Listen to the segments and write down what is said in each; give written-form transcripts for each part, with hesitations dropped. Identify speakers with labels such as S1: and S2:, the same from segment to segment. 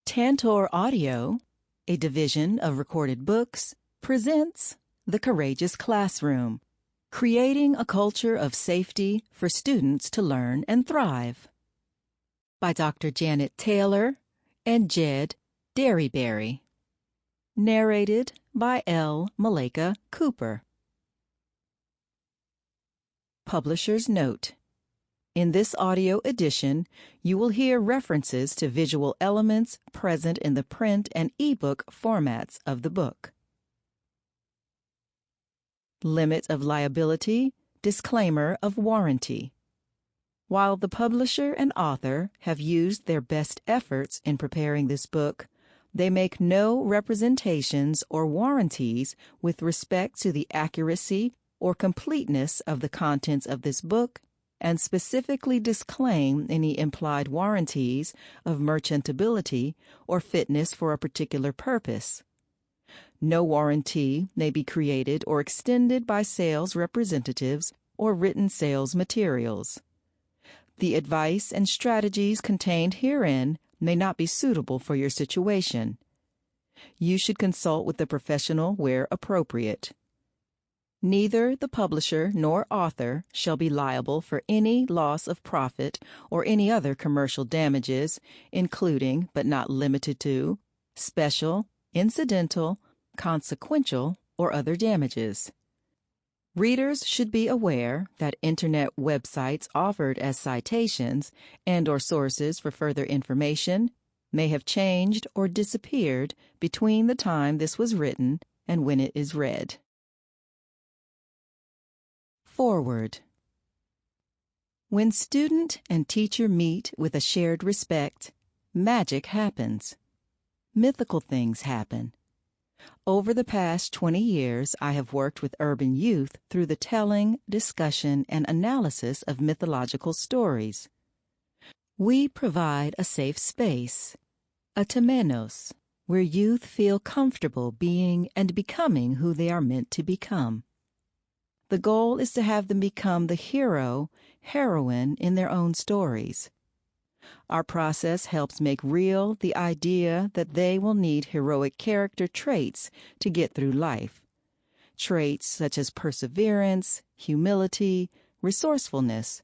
S1: Tantor Audio, a division of Recorded Books, presents The Courageous Classroom, creating a culture of safety for students to learn and thrive. By Dr. Janet Taylor and Jed Dearybury. Narrated by L. Malaika Cooper. Publisher's Note: in this audio edition, you will hear references to visual elements present in the print and ebook formats of the book. Limit of liability, disclaimer of warranty. While the publisher and author have used their best efforts in preparing this book, they make no representations or warranties with respect to the accuracy or completeness of the contents of this book, and specifically disclaim any implied warranties of merchantability or fitness for a particular purpose. No warranty may be created or extended by sales representatives or written sales materials. The advice and strategies contained herein may not be suitable for your situation. You should consult with a professional where appropriate. Neither the publisher nor author shall be liable for any loss of profit or any other commercial damages, including, but not limited to, special, incidental, consequential, or other damages. Readers should be aware that Internet websites offered as citations and/or sources for further information may have changed or disappeared between the time this was written and when it is read. Forward. When student and teacher meet with a shared respect, magic happens. Mythical things happen. Over the past 20 years, I have worked with urban youth through the telling, discussion, and analysis of mythological stories. We provide a safe space, a temenos, where youth feel comfortable being and becoming who they are meant to become. The goal is to have them become the hero, heroine in their own stories. Our process helps make real the idea that they will need heroic character traits to get through life. Traits such as perseverance, humility, resourcefulness,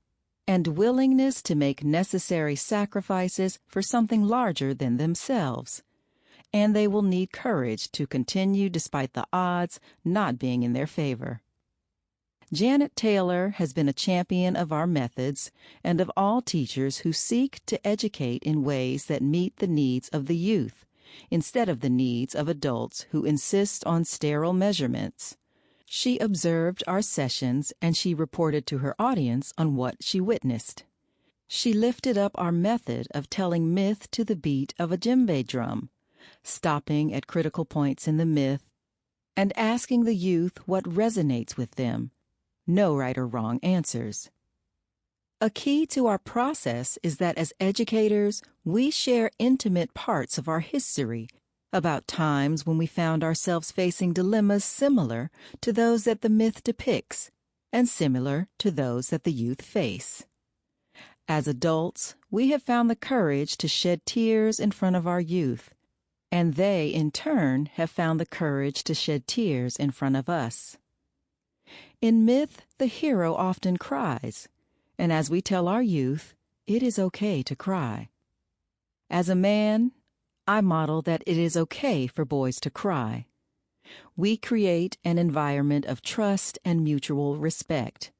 S1: and willingness to make necessary sacrifices for something larger than themselves. And they will need courage to continue despite the odds not being in their favor. Janet Taylor has been a champion of our methods and of all teachers who seek to educate in ways that meet the needs of the youth, instead of the needs of adults who insist on sterile measurements. She observed our sessions and she reported to her audience on what she witnessed. She lifted up our method of telling myth to the beat of a djembe drum, stopping at critical points in the myth and asking the youth what resonates with them. No right or wrong answers. A key to our process is that as educators, we share intimate parts of our history about times when we found ourselves facing dilemmas similar to those that the myth depicts and similar to those that the youth face. As adults, we have found the courage to shed tears in front of our youth, and they, in turn, have found the courage to shed tears in front of us. In myth, the hero often cries, and as we tell our youth, it is okay to cry. As a man, I model that it is okay for boys to cry. We create an environment of trust and mutual respect.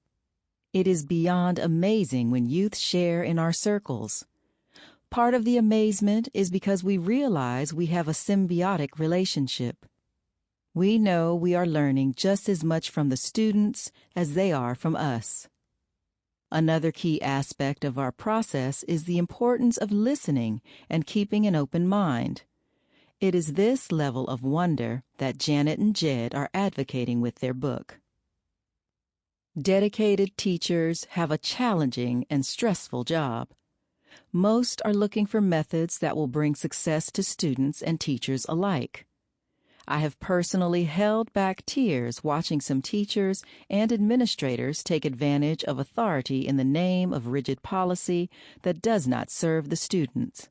S1: It is beyond amazing when youth share in our circles. Part of the amazement is because we realize we have a symbiotic relationship. We know we are learning just as much from the students as they are from us. Another key aspect of our process is the importance of listening and keeping an open mind. It is this level of wonder that Janet and Jed are advocating with their book. Dedicated teachers have a challenging and stressful job. Most are looking for methods that will bring success to students and teachers alike. I have personally held back tears watching some teachers and administrators take advantage of authority in the name of rigid policy that does not serve the students.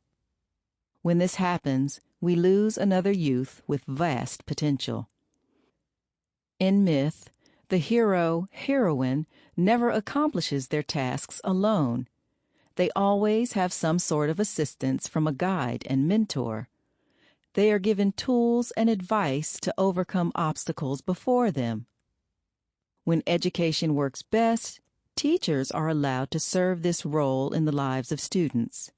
S1: When this happens, we lose another youth with vast potential. In myth, the hero/heroine never accomplishes their tasks alone. They always have some sort of assistance from a guide and mentor. They are given tools and advice to overcome obstacles before them. When education works best, teachers are allowed to serve this role in the lives of students.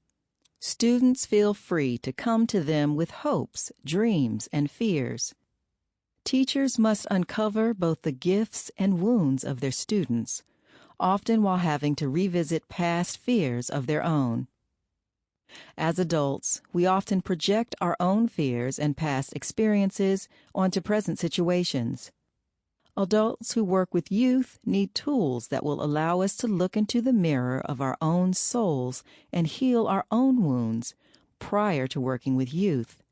S1: Students feel free to come to them with hopes, dreams, and fears. Teachers must uncover both the gifts and wounds of their students, often while having to revisit past fears of their own. As adults, we often project our own fears and past experiences onto present situations. Adults who work with youth need tools that will allow us to look into the mirror of our own souls and heal our own wounds prior to working with youth.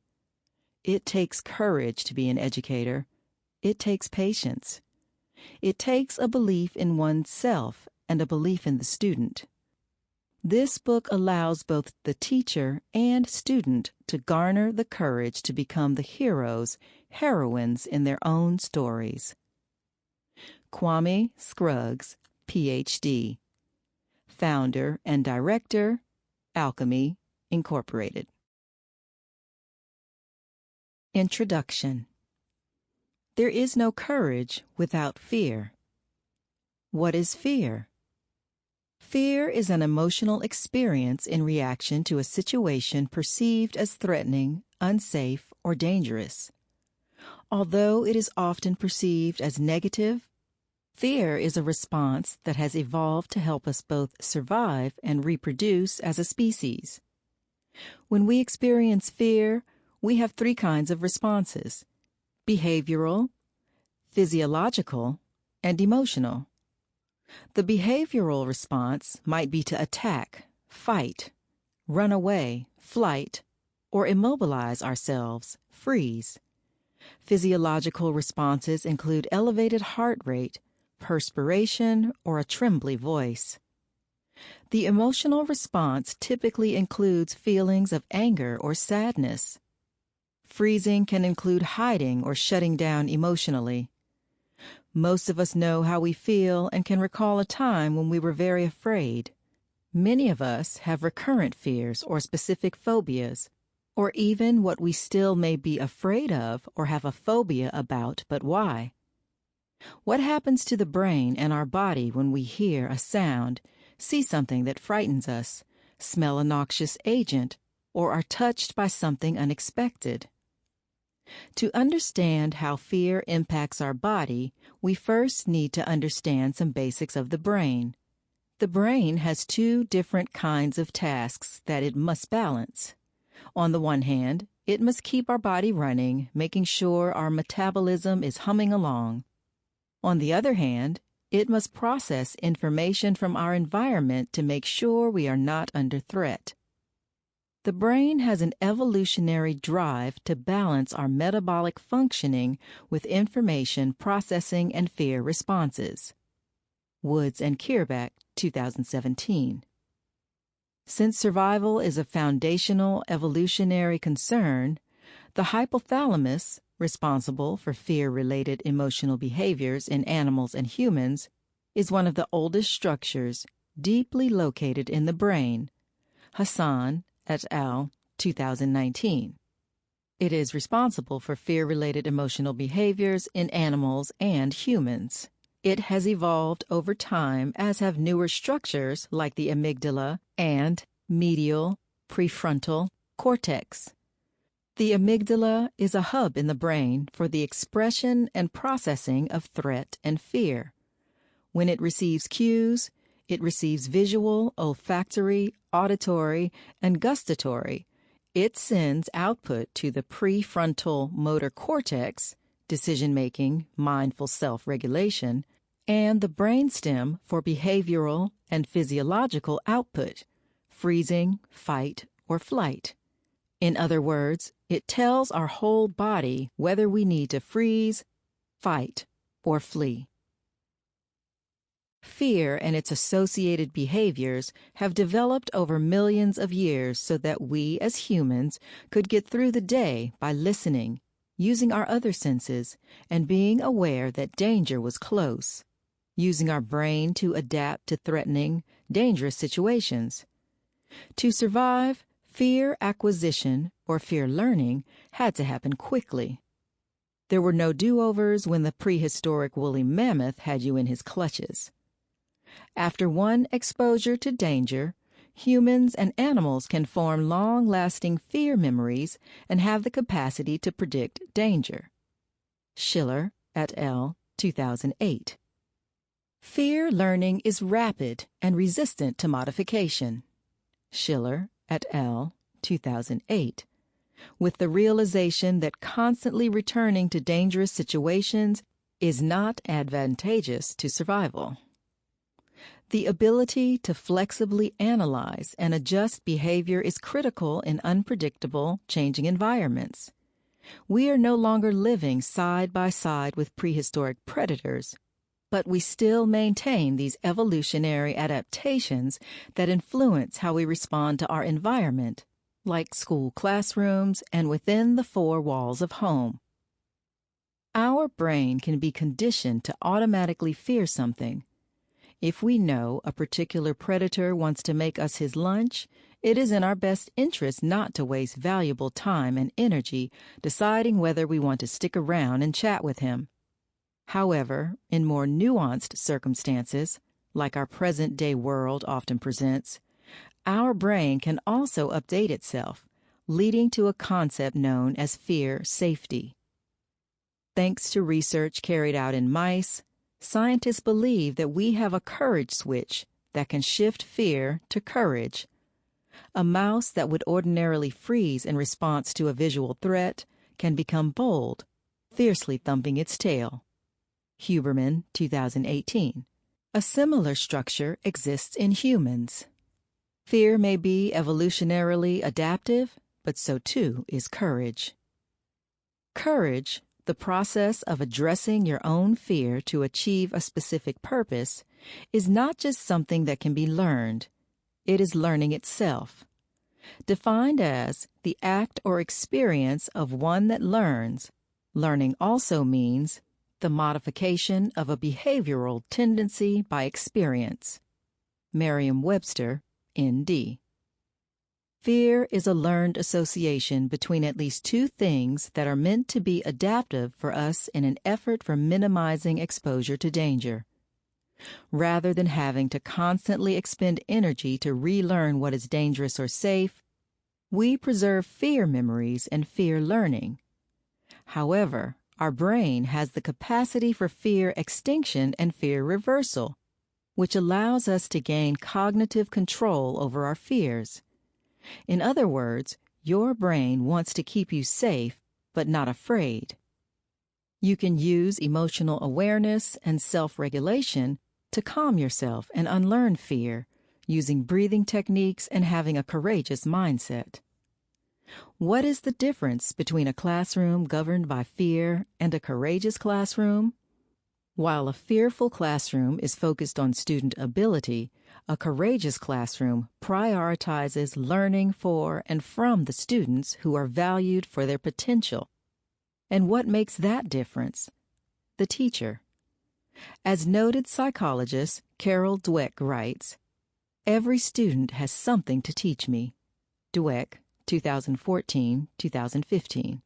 S1: It takes courage to be an educator. It takes patience. It takes a belief in oneself and a belief in the student. This book allows both the teacher and student to garner the courage to become the heroes, heroines in their own stories. Kwame Scruggs, Ph.D., founder and director, Alchemy, Incorporated. Introduction. There is no courage without fear. What is fear? Fear is an emotional experience in reaction to a situation perceived as threatening, unsafe, or dangerous. Although it is often perceived as negative, fear is a response that has evolved to help us both survive and reproduce as a species. When we experience fear, we have three kinds of responses: behavioral, physiological, and emotional. The behavioral response might be to attack, fight, run away, flight, or immobilize ourselves, freeze. Physiological responses include elevated heart rate, perspiration, or a trembly voice. The emotional response typically includes feelings of anger or sadness. Freezing can include hiding or shutting down emotionally. Most of us know how we feel and can recall a time when we were very afraid. Many of us have recurrent fears or specific phobias, or even what we still may be afraid of or have a phobia about, but why? What happens to the brain and our body when we hear a sound, see something that frightens us, smell a noxious agent, or are touched by something unexpected? To understand how fear impacts our body, we first need to understand some basics of the brain. The brain has two different kinds of tasks that it must balance. On the one hand, it must keep our body running, making sure our metabolism is humming along. On the other hand, it must process information from our environment to make sure we are not under threat. The brain has an evolutionary drive to balance our metabolic functioning with information processing and fear responses. Woods and Kierbach, 2017. Since survival is a foundational evolutionary concern, the hypothalamus, responsible for fear-related emotional behaviors in animals and humans, is one of the oldest structures deeply located in the brain. Hassan et al., 2019. It is responsible for fear-related emotional behaviors in animals and humans. It has evolved over time, as have newer structures like the amygdala and medial prefrontal cortex. The amygdala is a hub in the brain for the expression and processing of threat and fear. When it receives cues, it receives visual, olfactory, auditory, and gustatory. It sends output to the prefrontal motor cortex, decision-making, mindful self-regulation, and the brainstem for behavioral and physiological output, freezing, fight, or flight. In other words, it tells our whole body whether we need to freeze, fight, or flee. Fear and its associated behaviors have developed over millions of years so that we as humans could get through the day by listening, using our other senses, and being aware that danger was close, using our brain to adapt to threatening, dangerous situations. To survive, fear acquisition or fear learning had to happen quickly. There were no do-overs when the prehistoric woolly mammoth had you in his clutches. After one exposure to danger, humans and animals can form long-lasting fear memories and have the capacity to predict danger. Schiller et al., 2008. Fear learning is rapid and resistant to modification. Schiller et al., 2008. With the realization that constantly returning to dangerous situations is not advantageous to survival. The ability to flexibly analyze and adjust behavior is critical in unpredictable, changing environments. We are no longer living side by side with prehistoric predators, but we still maintain these evolutionary adaptations that influence how we respond to our environment, like school classrooms and within the four walls of home. Our brain can be conditioned to automatically fear something. If we know a particular predator wants to make us his lunch, it is in our best interest not to waste valuable time and energy deciding whether we want to stick around and chat with him. However, in more nuanced circumstances, like our present-day world often presents, our brain can also update itself, leading to a concept known as fear safety. Thanks to research carried out in mice, scientists believe that we have a courage switch that can shift fear to courage. A mouse that would ordinarily freeze in response to a visual threat can become bold, fiercely thumping its tail. Huberman, 2018. A similar structure exists in humans. Fear may be evolutionarily adaptive, but so too is courage. Courage, the process of addressing your own fear to achieve a specific purpose, is not just something that can be learned. It is learning itself. Defined as the act or experience of one that learns, learning also means the modification of a behavioral tendency by experience. Merriam-Webster, N.D. Fear is a learned association between at least two things that are meant to be adaptive for us in an effort for minimizing exposure to danger. Rather than having to constantly expend energy to relearn what is dangerous or safe, we preserve fear memories and fear learning. However, our brain has the capacity for fear extinction and fear reversal, which allows us to gain cognitive control over our fears. In other words, your brain wants to keep you safe, but not afraid. You can use emotional awareness and self-regulation to calm yourself and unlearn fear, using breathing techniques and having a courageous mindset. What is the difference between a classroom governed by fear and a courageous classroom? While a fearful classroom is focused on student ability, a courageous classroom prioritizes learning for and from the students who are valued for their potential. And what makes that difference? The teacher. As noted psychologist Carol Dweck writes, "Every student has something to teach me." Dweck, 2014-2015.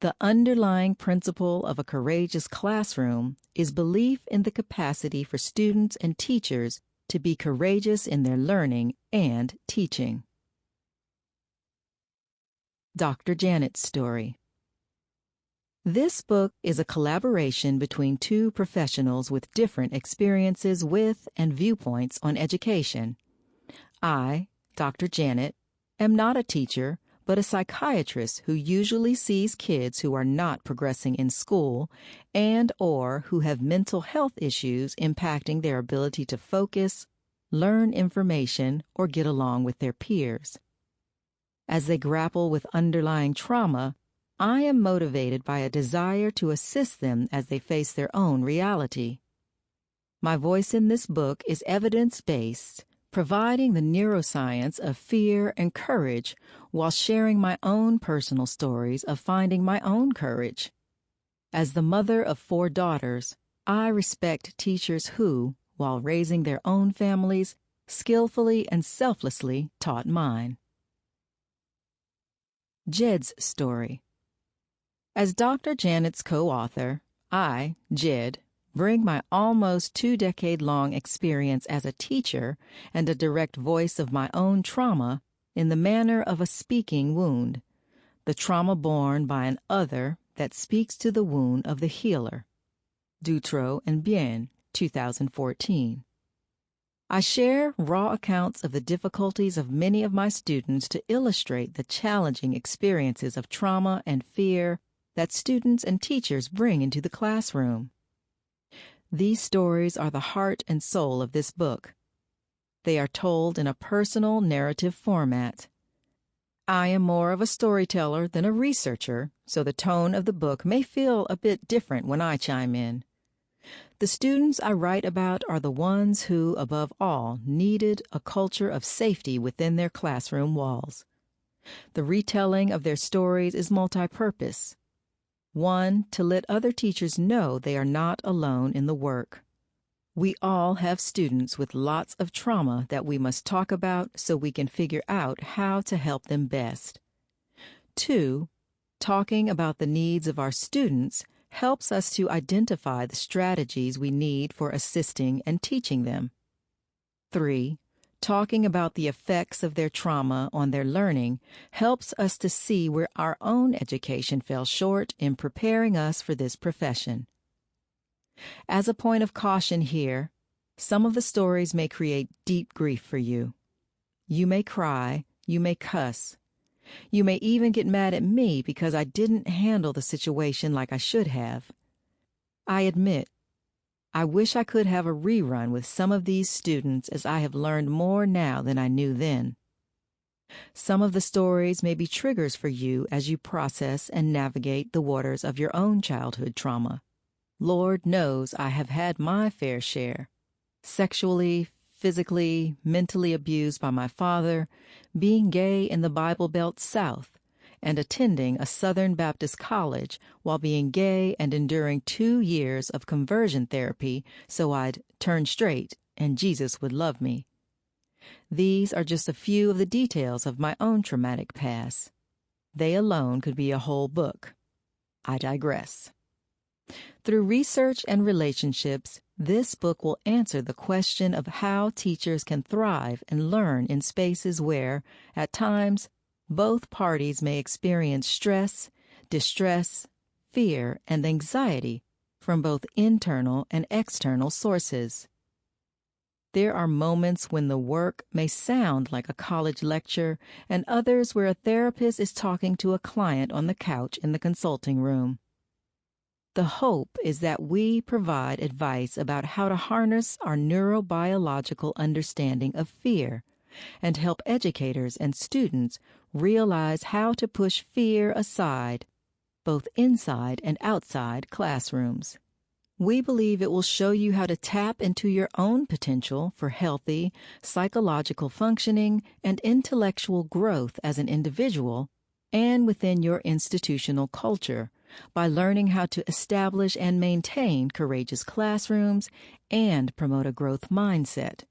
S1: The underlying principle of a courageous classroom is belief in the capacity for students and teachers to be courageous in their learning and teaching. Dr. Janet's story. This book is a collaboration between two professionals with different experiences with and viewpoints on education. I, Dr. Janet, am not a teacher, but a psychiatrist who usually sees kids who are not progressing in school and/or who have mental health issues impacting their ability to focus, learn information, or get along with their peers. As they grapple with underlying trauma, I am motivated by a desire to assist them as they face their own reality. My voice in this book is evidence-based, providing the neuroscience of fear and courage while sharing my own personal stories of finding my own courage. As the mother of 4 daughters, I respect teachers who, while raising their own families, skillfully and selflessly taught mine. Jed's story. As Dr. Janet's co-author, I, Jed, bring my almost 2-decade-long experience as a teacher and a direct voice of my own trauma in the manner of a speaking wound, the trauma borne by an other that speaks to the wound of the healer. Dutro and Bien, 2014. I share raw accounts of the difficulties of many of my students to illustrate the challenging experiences of trauma and fear that students and teachers bring into the classroom. These stories are the heart and soul of this book. They are told in a personal narrative format. I am more of a storyteller than a researcher, so the tone of the book may feel a bit different when I chime in. The students I write about are the ones who, above all, needed a culture of safety within their classroom walls. The retelling of their stories is multi-purpose. One, to let other teachers know they are not alone in the work. We all have students with lots of trauma that we must talk about so we can figure out how to help them best. 2, talking about the needs of our students helps us to identify the strategies we need for assisting and teaching them. 3, talking about the effects of their trauma on their learning helps us to see where our own education fell short in preparing us for this profession. As a point of caution here, some of the stories may create deep grief for you. You may cry, you may cuss. You may even get mad at me because I didn't handle the situation like I should have. I admit, I wish I could have a rerun with some of these students as I have learned more now than I knew then. Some of the stories may be triggers for you as you process and navigate the waters of your own childhood trauma. Lord knows I have had my fair share. Sexually, physically, mentally abused by my father, being gay in the Bible Belt South, and attending a Southern Baptist college while being gay and enduring 2 years of conversion therapy so I'd turn straight and Jesus would love me. These are just a few of the details of my own traumatic past. They alone could be a whole book. I digress. Through research and relationships, this book will answer the question of how teachers can thrive and learn in spaces where, at times, both parties may experience stress, distress, fear, and anxiety from both internal and external sources. There are moments when the work may sound like a college lecture and others where a therapist is talking to a client on the couch in the consulting room. The hope is that we provide advice about how to harness our neurobiological understanding of fear and help educators and students realize how to push fear aside, both inside and outside classrooms. We believe it will show you how to tap into your own potential for healthy psychological functioning and intellectual growth as an individual and within your institutional culture, by learning how to establish and maintain courageous classrooms and promote a growth mindset.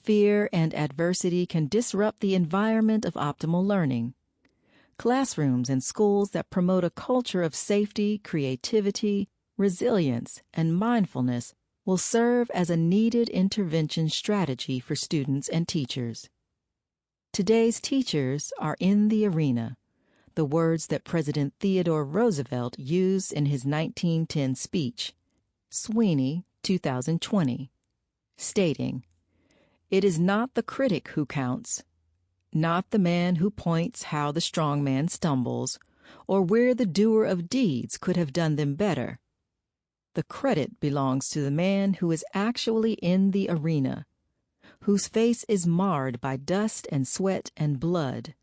S1: Fear and adversity can disrupt the environment of optimal learning. Classrooms and schools that promote a culture of safety, creativity, resilience, and mindfulness will serve as a needed intervention strategy for students and teachers. Today's teachers are in the arena, the words that President Theodore Roosevelt used in his 1910 speech, Sweeney, 2020, stating, "It is not the critic who counts, not the man who points how the strong man stumbles, or where the doer of deeds could have done them better. The credit belongs to the man who is actually in the arena, whose face is marred by dust and sweat and blood,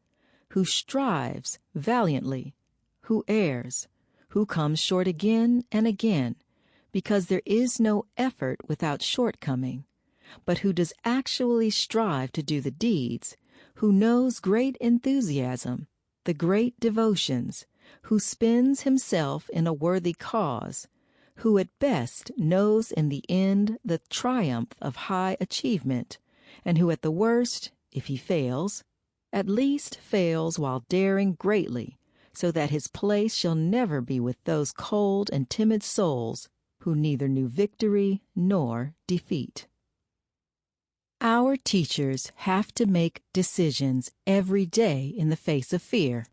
S1: who strives valiantly, who errs, who comes short again and again, because there is no effort without shortcoming, but who does actually strive to do the deeds, who knows great enthusiasm, the great devotions, who spends himself in a worthy cause, who at best knows in the end the triumph of high achievement, and who at the worst, if he fails, at least fails while daring greatly, so that his place shall never be with those cold and timid souls who neither knew victory nor defeat. Our teachers have to make decisions every day in the face of fear,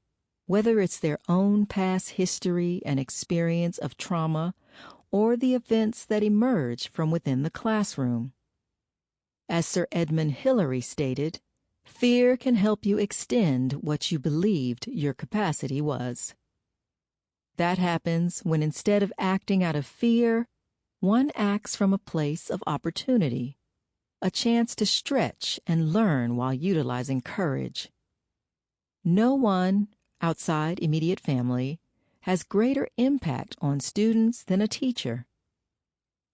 S1: whether it's their own past history and experience of trauma or the events that emerge from within the classroom. As Sir Edmund Hillary stated, fear can help you extend what you believed your capacity was. That happens when instead of acting out of fear, one acts from a place of opportunity, a chance to stretch and learn while utilizing courage. No one, outside immediate family, has greater impact on students than a teacher.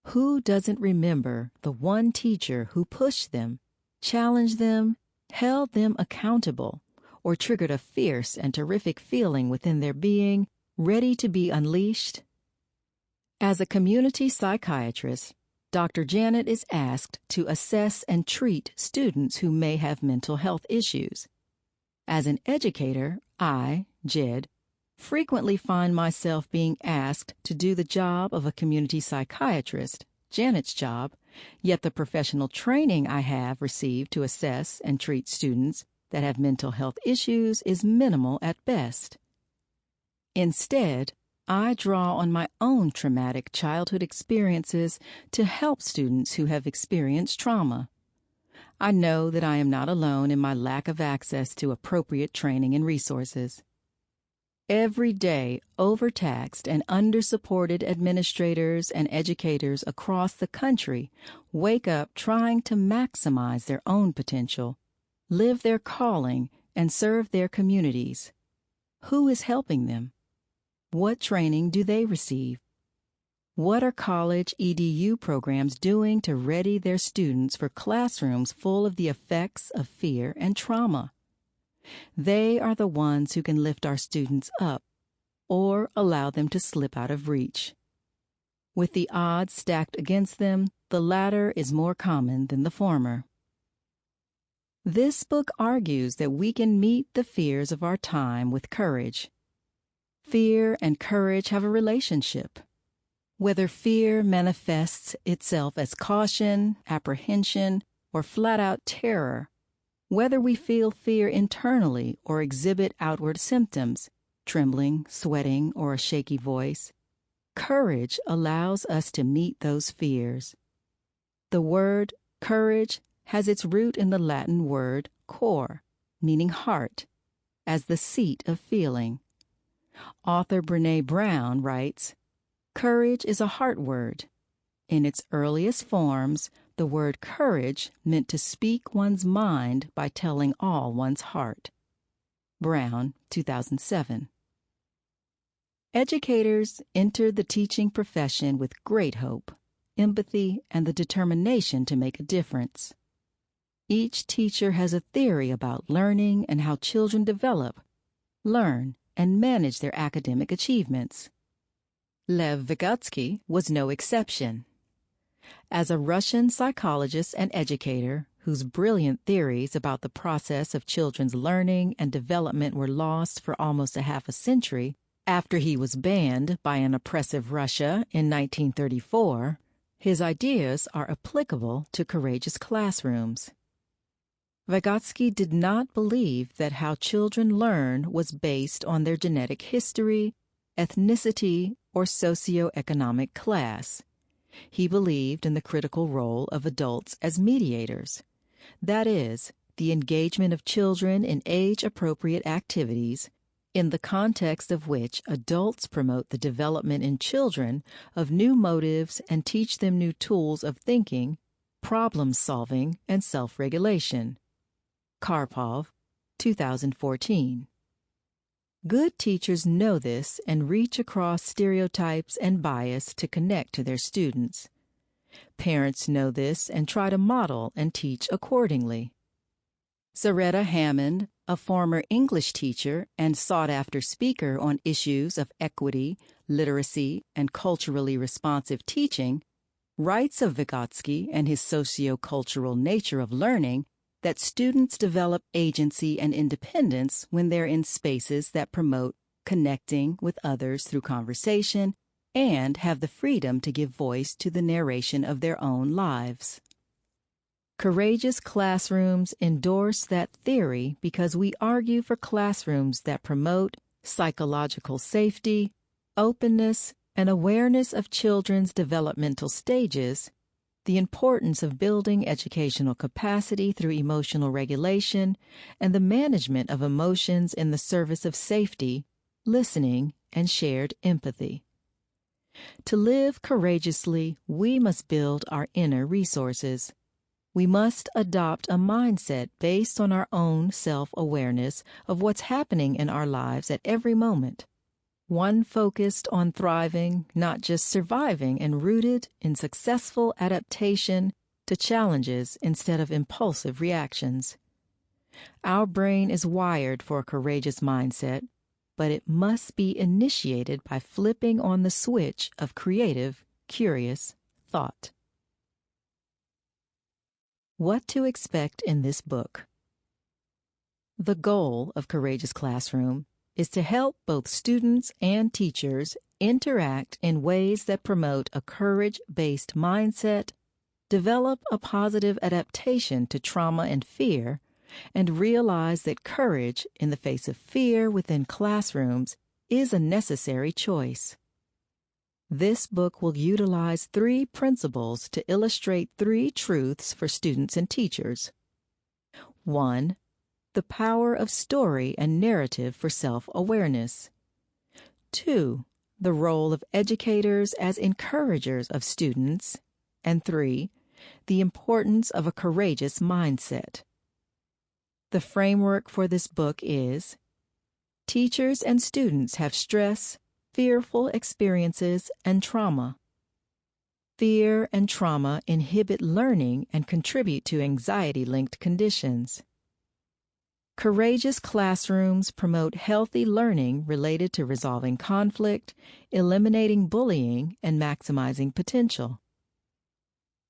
S1: Who doesn't remember the one teacher who pushed them, challenged them, held them accountable, or triggered a fierce and terrific feeling within their being, ready to be unleashed? As a community psychiatrist, Dr. Janet is asked to assess and treat students who may have mental health issues. As an educator, I, Jed, frequently find myself being asked to do the job of a community psychiatrist, Janet's job, yet the professional training I have received to assess and treat students that have mental health issues is minimal at best. Instead, I draw on my own traumatic childhood experiences to help students who have experienced trauma. I know that I am not alone in my lack of access to appropriate training and resources. Every day, overtaxed and under-supported administrators and educators across the country wake up trying to maximize their own potential, live their calling, and serve their communities. Who is helping them? What training do they receive? What are college EDU programs doing to ready their students for classrooms full of the effects of fear and trauma? They are the ones who can lift our students up or allow them to slip out of reach. With the odds stacked against them, the latter is more common than the former. This book argues that we can meet the fears of our time with courage. Fear and courage have a relationship. Whether fear manifests itself as caution, apprehension, or flat-out terror, whether we feel fear internally or exhibit outward symptoms, trembling, sweating, or a shaky voice, courage allows us to meet those fears. The word courage has its root in the Latin word cor, meaning heart, as the seat of feeling. Author Brené Brown writes, "Courage is a heart word. In its earliest forms, the word courage meant to speak one's mind by telling all one's heart." Brown, 2007. Educators enter the teaching profession with great hope, empathy, and the determination to make a difference. Each teacher has a theory about learning and how children develop, learn, and manage their academic achievements. Lev Vygotsky was no exception. As a Russian psychologist and educator whose brilliant theories about the process of children's learning and development were lost for almost a half a century after he was banned by an oppressive Russia in 1934, his ideas are applicable to courageous classrooms. Vygotsky did not believe that how children learn was based on their genetic history, ethnicity, or socioeconomic class. He believed in the critical role of adults as mediators. That is, the engagement of children in age-appropriate activities, in the context of which adults promote the development in children of new motives and teach them new tools of thinking, problem-solving, and self-regulation. Karpov, 2014. Good teachers know this and reach across stereotypes and bias to connect to their students. Parents know this and try to model and teach accordingly. Zaretta Hammond, a former English teacher and sought-after speaker on issues of equity, literacy, and culturally responsive teaching, writes of Vygotsky and his socio-cultural nature of learning that students develop agency and independence when they're in spaces that promote connecting with others through conversation and have the freedom to give voice to the narration of their own lives. Courageous classrooms endorse that theory because we argue for classrooms that promote psychological safety, openness, and awareness of children's developmental stages, the importance of building educational capacity through emotional regulation, and the management of emotions in the service of safety, listening, and shared empathy. To live courageously, we must build our inner resources. We must adopt a mindset based on our own self-awareness of what's happening in our lives at every moment. One focused on thriving, not just surviving, and rooted in successful adaptation to challenges instead of impulsive reactions. Our brain is wired for a courageous mindset, but it must be initiated by flipping on the switch of creative, curious thought. What to expect in this book. The goal of Courageous Classroom is to help both students and teachers interact in ways that promote a courage-based mindset, develop a positive adaptation to trauma and fear, and realize that courage in the face of fear within classrooms is a necessary choice. This book will utilize 3 principles to illustrate 3 truths for students and teachers. 1. The power of story and narrative for self-awareness. 2. The role of educators as encouragers of students. And 3. The importance of a courageous mindset. The framework for this book is: teachers and students have stress, fearful experiences, and trauma. Fear and trauma inhibit learning and contribute to anxiety-linked conditions. Courageous classrooms promote healthy learning related to resolving conflict, eliminating bullying, and maximizing potential.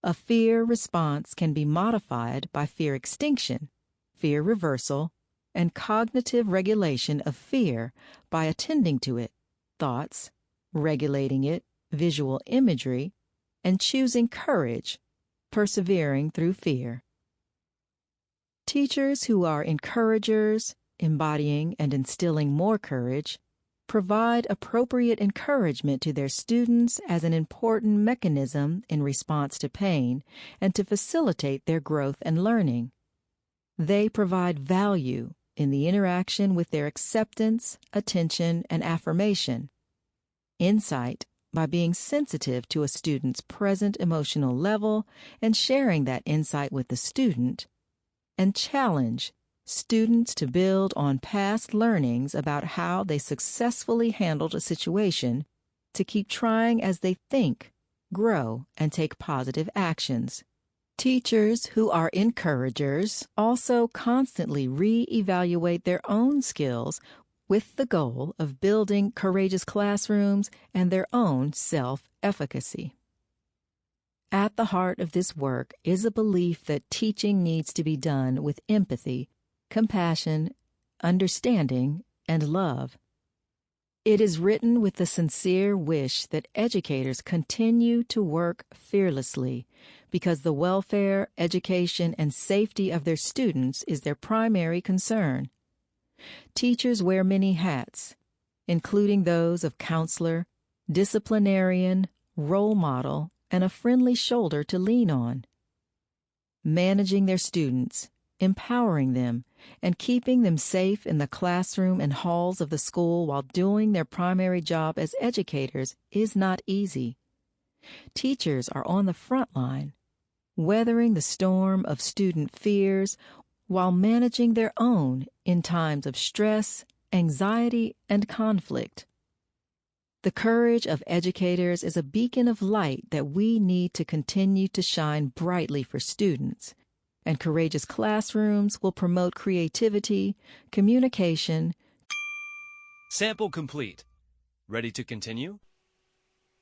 S1: A fear response can be modified by fear extinction, fear reversal, and cognitive regulation of fear by attending to it, thoughts, regulating it, visual imagery, and choosing courage, persevering through fear. Teachers who are encouragers, embodying and instilling more courage, provide appropriate encouragement to their students as an important mechanism in response to pain and to facilitate their growth and learning. They provide value in the interaction with their acceptance, attention, and affirmation. Insight by being sensitive to a student's present emotional level and sharing that insight with the student. And challenge students to build on past learnings about how they successfully handled a situation to keep trying as they think, grow, and take positive actions. Teachers who are encouragers also constantly re-evaluate their own skills with the goal of building courageous classrooms and their own self-efficacy. At the heart of this work is a belief that teaching needs to be done with empathy, compassion, understanding, and love. It is written with the sincere wish that educators continue to work fearlessly because the welfare, education, and safety of their students is their primary concern. Teachers wear many hats, including those of counselor, disciplinarian, role model, and a friendly shoulder to lean on. Managing their students, empowering them, and keeping them safe in the classroom and halls of the school while doing their primary job as educators is not easy. Teachers are on the front line, weathering the storm of student fears while managing their own in times of stress, anxiety, and conflict. The courage of educators is a beacon of light that we need to continue to shine brightly for students, and courageous classrooms will promote creativity, communication.
S2: Sample complete. Ready to continue?